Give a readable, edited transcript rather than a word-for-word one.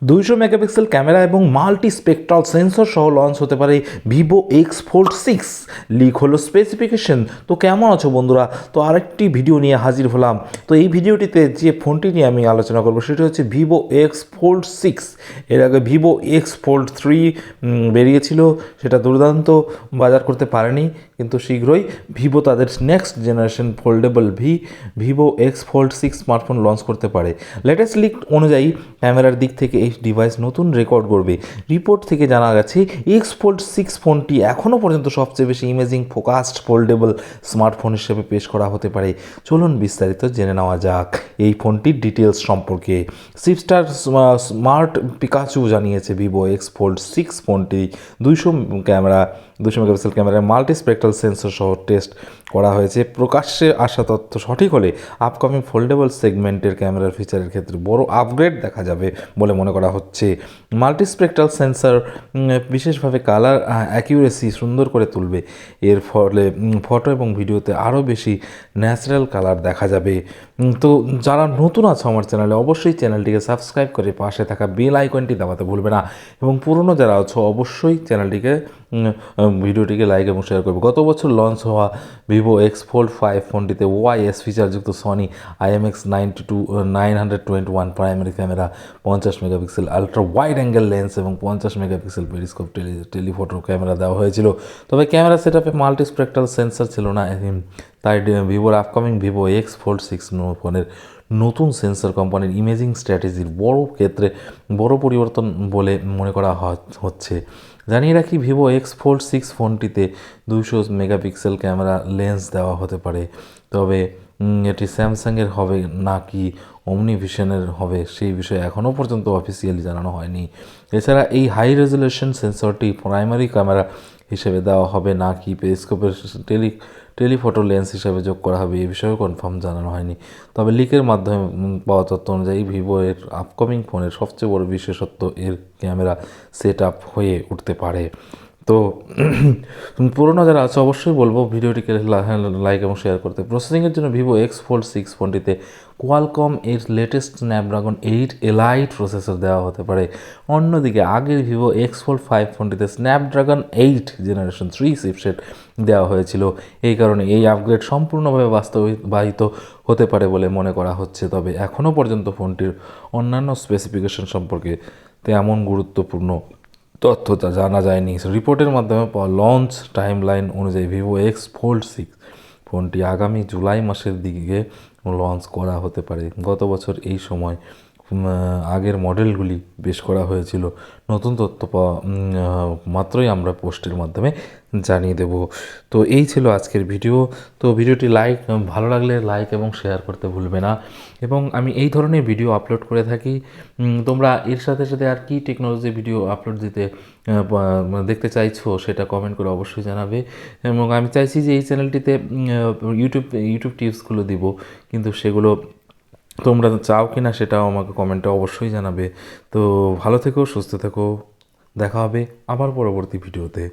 200 megapixel camera এবং multi spectral sensor সহ launch হতে পারে ভিভো এক্স ফোল্ড 6। লিক হলো স্পেসিফিকেশন। তো কেমন আছো বন্ধুরা? তো আরেকটি ভিডিও নিয়ে হাজির হলাম। তো এই ভিডিওটিতে যে ফোনটি নিয়ে আমি আলোচনা করব সেটি হচ্ছে ভিভো এক্স ফোল্ড 6। এর আগে ভিভো এক্স ফোল্ড 3 বেরিয়েছিল, সেটা দুর্দান্ত, বাজার করতে পারেনি, কিন্তু শীঘ্রই ভিভো তাদের next generation foldable Vivo x fold 6 smartphone launch করতে পারে। লেটেস্ট লিক অনুযায়ী ক্যামেরার দিক থেকে এই ডিভাইস নতুন রেকর্ড করবে। রিপোর্ট থেকে জানা গেছে এক্স ফোল্ড 6 ফোনটি এখনও পর্যন্ত সবচেয়ে বেশি ইমেজিং ফোকাসড ফোল্ডেবল স্মার্টফোন হিসেবে পেশ করা হতে পারে। চলুন বিস্তারিত জেনে নেওয়া যাক এই ফোনটির ডিটেলস সম্পর্কে। সিপস্টার স্মার্ট পিকাচু জানিয়েছে ভিভো এক্স ফোল্ড 6 ফোনটি 200 মেগাপিক্সেল ক্যামেরায় মাল্টি স্পেকট্রাল সেন্সর সহ টেস্ট করা হয়েছে। প্রকাশ্যে আসা তথ্য সঠিক হলে আপকামিং ফোল্ডেবল সেগমেন্টের ক্যামেরার ফিচারের ক্ষেত্রে বড় আপগ্রেড দেখা যাবে বলে মনে করা হচ্ছে। মাল্টি স্পেকট্রাল সেন্সর বিশেষভাবে কালার অ্যাকিউরেসি সুন্দর করে তুলবে। এর ফলে ফটো এবং ভিডিওতে আরও বেশি ন্যাচারাল কালার দেখা যাবে। তো যারা নতুন আছে আমার চ্যানেলে, অবশ্যই চ্যানেলটিকে সাবস্ক্রাইব করে পাশে থাকা বেল আইকনটি দাবাতে ভুলবে না, এবং পুরনো যারা আছো অবশ্যই চ্যানেলটিকে ভিডিওটিকে লাইক এবং শেয়ার করবে। গত বছর লঞ্চ হওয়া ভিভো এক্স ফোল্ড 5 ফোনটিতে ওয়াইএস ফিচারযুক্ত Sony IMX 921 primary camera, 50 megapixel ultra wide angle lens এবং 50 মেগাপিক্সেল পেরিস্কোপ টেলিফোটো ক্যামেরা দেওয়া হয়েছিল। তবে ক্যামেরা সেট আপে মাল্টি স্পেকট্রাল সেন্সর ছিল না, তাই ভিভোর আপকামিং ভিভো এক্স ফোল্ড 6 ফোনের নতুন সেন্সর কোম্পানির ইমেজিং স্ট্র্যাটেজির বড় পরিবর্তন বলে মনে করা হচ্ছে। জানিয়ে রাখি, ভিভো এক্স ফোল্ড 6 ফোনটিতে 200 মেগাপিক্সেল ক্যামেরা লেন্স দেওয়া হতে পারে। তবে এটি স্যামসাংয়ের হবে নাকি ওমনিভিশনের হবে সেই বিষয়ে এখনও পর্যন্ত অফিসিয়ালি জানানো হয়নি। এছাড়া এই হাই রেজলিউশন সেন্সরটি প্রাইমারি ক্যামেরা হিসেবে দেওয়া হবে নাকি পেরিস্কোপের টেলিফোটো লেন্স হিসেবে যোগ করা হবে এই বিষয়েও কনফার্ম জানানো হয়নি। তবে লিকের মাধ্যমে পাওয়া তথ্য অনুযায়ী ভিভো এর আপকামিং ফোনের সবচেয়ে বড় বিশেষত্ব এর ক্যামেরা সেট আপ হয়ে উঠতে পারে। তো পুরোনো যারা আছে অবশ্যই বলবো ভিডিওটিকে লাইক এবং শেয়ার করতে। প্রসেসিংয়ের জন্য ভিভো এক্স ফোল্ড 6 ফোনটিতে কোয়ালকম এর লেটেস্ট স্ন্যাপড্রাগন 8 এলাইট প্রসেসর দেওয়া হতে পারে। অন্যদিকে আগের ভিভো এক্স ফোল্ড 5 ফোনটিতে স্ন্যাপড্রাগন 8 জেনারেশন 3 চিপসেট দেওয়া হয়েছিল। এই কারণে এই আপগ্রেড সম্পূর্ণভাবে বাস্তবায়িত হতে পারে বলে মনে করা হচ্ছে। তবে এখনও পর্যন্ত ফোনটির অন্যান্য স্পেসিফিকেশন সম্পর্কে তেমন গুরুত্বপূর্ণ তথ্য তা জানা যায়নি। রিপোর্টের মাধ্যমে পাওয়া লঞ্চ টাইমলাইন অনুযায়ী ভিভো এক্স ফোল্ড 6 ফোনটি আগামী জুলাই মাসের দিকে লঞ্চ করা হতে পারে। গত বছর এই সময় আগের মডেলগুলি পেশ করা হয়েছিল। নতুন তথ্য পাওয়া মাত্রই আমরা পোস্টের মাধ্যমে জানিয়ে দেব। তো এই ছিল আজকের ভিডিও। তো ভিডিওটি ভালো লাগলে লাইক এবং শেয়ার করতে ভুলবে না। এবং আমি এই ধরনের ভিডিও আপলোড করে থাকি। তোমরা এর সাথে সাথে আর কি টেকনোলজি ভিডিও আপলোড দেখতে চাইছো সেটা কমেন্ট করে অবশ্যই জানাবে। এবং আমি চাইছি যে এই চ্যানেলটিতে ইউটিউব টিপসগুলো দিব, কিন্তু সেগুলো তোমরা চাও কি না সেটাও আমাকে কমেন্টে অবশ্যই জানাবে। তো ভালো থেকো, সুস্থ থেকো, দেখা হবে আবার পরবর্তী ভিডিওতে।